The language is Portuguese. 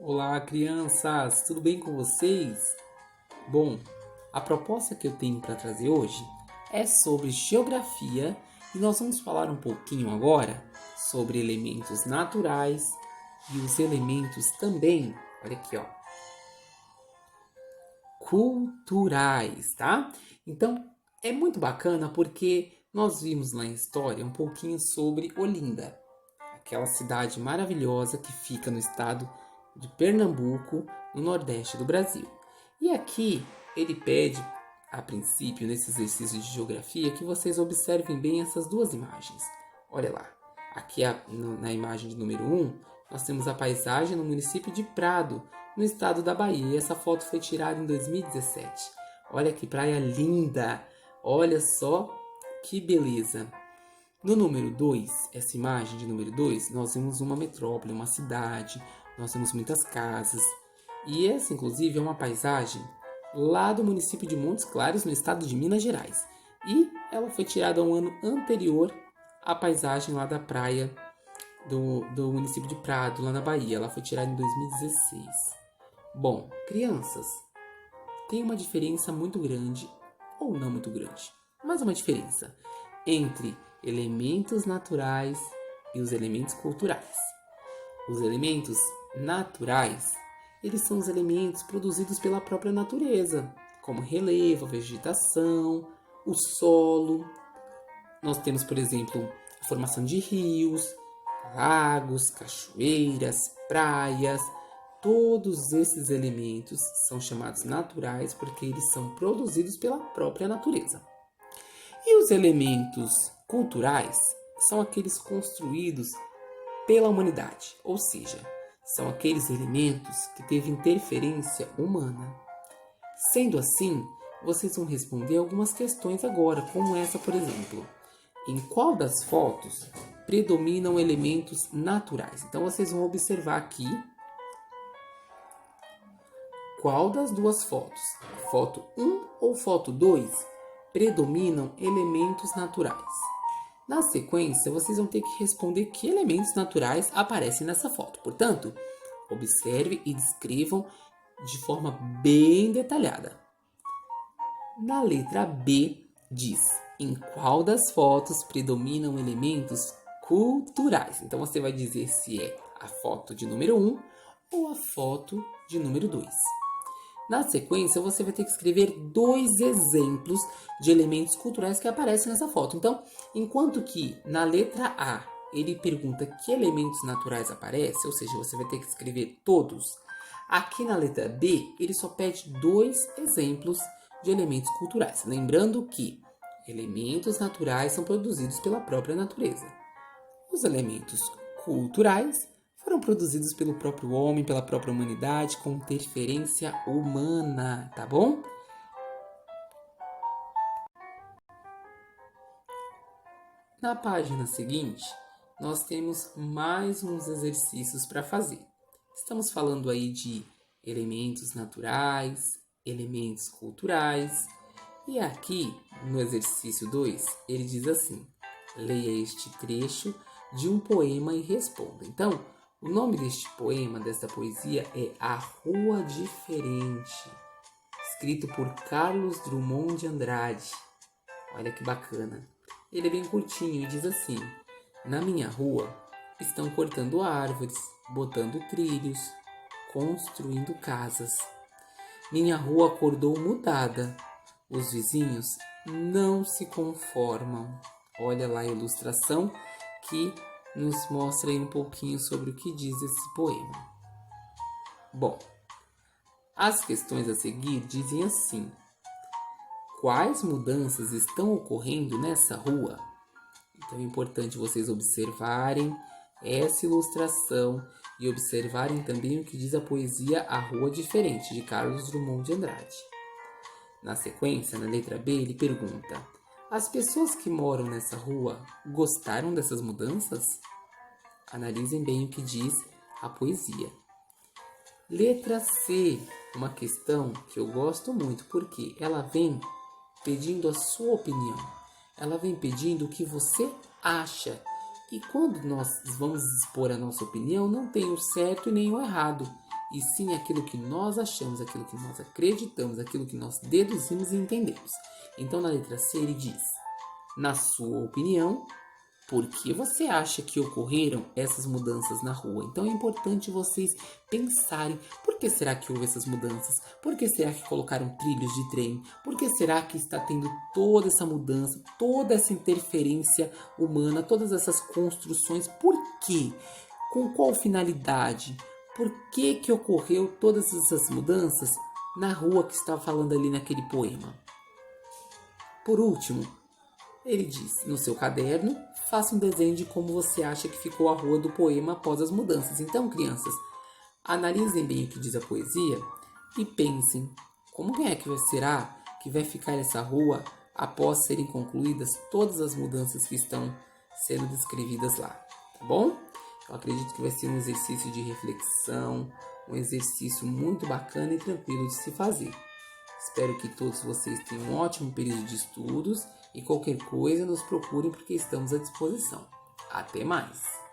Olá, crianças, tudo bem com vocês? Bom, a proposta que eu tenho para trazer hoje é sobre geografia e nós vamos falar um pouquinho agora sobre elementos naturais e os elementos também, olha aqui, ó, culturais, tá? Então, é muito bacana porque nós vimos na história um pouquinho sobre Olinda, aquela cidade maravilhosa que fica no estado de Pernambuco, no nordeste do Brasil. E aqui ele pede, a princípio, nesse exercício de geografia, que vocês observem bem essas duas imagens. Olha lá, aqui na imagem de número 1, nós temos a paisagem no município de Prado, no estado da Bahia. E essa foto foi tirada em 2017. Olha que praia linda! Olha só que beleza! No número 2, essa imagem de número 2, nós vemos uma metrópole, uma cidade, nós temos muitas casas. E essa, inclusive, é uma paisagem lá do município de Montes Claros, no estado de Minas Gerais. E ela foi tirada um ano anterior à paisagem lá da praia do município de Prado, lá na Bahia. Ela foi tirada em 2016. Bom, crianças, tem uma diferença muito grande, ou não muito grande, mas uma diferença entre elementos naturais e os elementos culturais. Os elementos naturais, eles são os elementos produzidos pela própria natureza, como relevo, vegetação, o solo. Nós temos, por exemplo, a formação de rios, lagos, cachoeiras, praias. Todos esses elementos são chamados naturais porque eles são produzidos pela própria natureza. E os elementos culturais são aqueles construídos pela humanidade, ou seja, são aqueles elementos que teve interferência humana. Sendo assim, vocês vão responder algumas questões agora, como essa, por exemplo. Em qual das fotos predominam elementos naturais? Então vocês vão observar aqui qual das duas fotos, foto 1 ou foto 2, predominam elementos naturais. Na sequência, vocês vão ter que responder que elementos naturais aparecem nessa foto. Portanto, observe e descrevam de forma bem detalhada. Na letra B, diz em qual das fotos predominam elementos culturais. Então, você vai dizer se é a foto de número 1 ou a foto de número 2. Na sequência, você vai ter que escrever dois exemplos de elementos culturais que aparecem nessa foto. Então, enquanto que na letra A ele pergunta que elementos naturais aparecem, ou seja, você vai ter que escrever todos. Aqui na letra B, ele só pede dois exemplos de elementos culturais. Lembrando que elementos naturais são produzidos pela própria natureza. Os elementos culturais foram produzidos pelo próprio homem, pela própria humanidade, com interferência humana, tá bom? Na página seguinte, nós temos mais uns exercícios para fazer. Estamos falando aí de elementos naturais, elementos culturais, e aqui no exercício 2, ele diz assim: leia este trecho de um poema e responda. Então, o nome deste poema, desta poesia, é A Rua Diferente, escrito por Carlos Drummond de Andrade. Olha que bacana. Ele é bem curtinho e diz assim: na minha rua estão cortando árvores, botando trilhos, construindo casas. Minha rua acordou mudada. Os vizinhos não se conformam. Olha lá a ilustração que nos mostra aí um pouquinho sobre o que diz esse poema. Bom, as questões a seguir dizem assim: quais mudanças estão ocorrendo nessa rua? Então é importante vocês observarem essa ilustração e observarem também o que diz a poesia A Rua Diferente, de Carlos Drummond de Andrade. Na sequência, na letra B, ele pergunta: as pessoas que moram nessa rua gostaram dessas mudanças? Analisem bem o que diz a poesia. Letra C, uma questão que eu gosto muito, porque ela vem pedindo a sua opinião. Ela vem pedindo o que você acha. E quando nós vamos expor a nossa opinião, não tem o certo e nem o errado. e sim aquilo que nós achamos, aquilo que nós acreditamos, aquilo que nós deduzimos e entendemos. Então, na letra C, ele diz: na sua opinião, por que você acha que ocorreram essas mudanças na rua? Então é importante vocês pensarem: por que será que houve essas mudanças? Por que será que colocaram trilhos de trem? Por que será que está tendo toda essa mudança, toda essa interferência humana, todas essas construções? Por quê? Com qual finalidade? Por que ocorreu todas essas mudanças na rua que está falando ali naquele poema? Por último, ele diz: no seu caderno, faça um desenho de como você acha que ficou a rua do poema após as mudanças. Então, crianças, analisem bem o que diz a poesia e pensem: como é que será que vai ficar essa rua após serem concluídas todas as mudanças que estão sendo descrevidas lá, tá bom? Eu acredito que vai ser um exercício de reflexão, um exercício muito bacana e tranquilo de se fazer. Espero que todos vocês tenham um ótimo período de estudos e qualquer coisa nos procurem porque estamos à disposição. Até mais!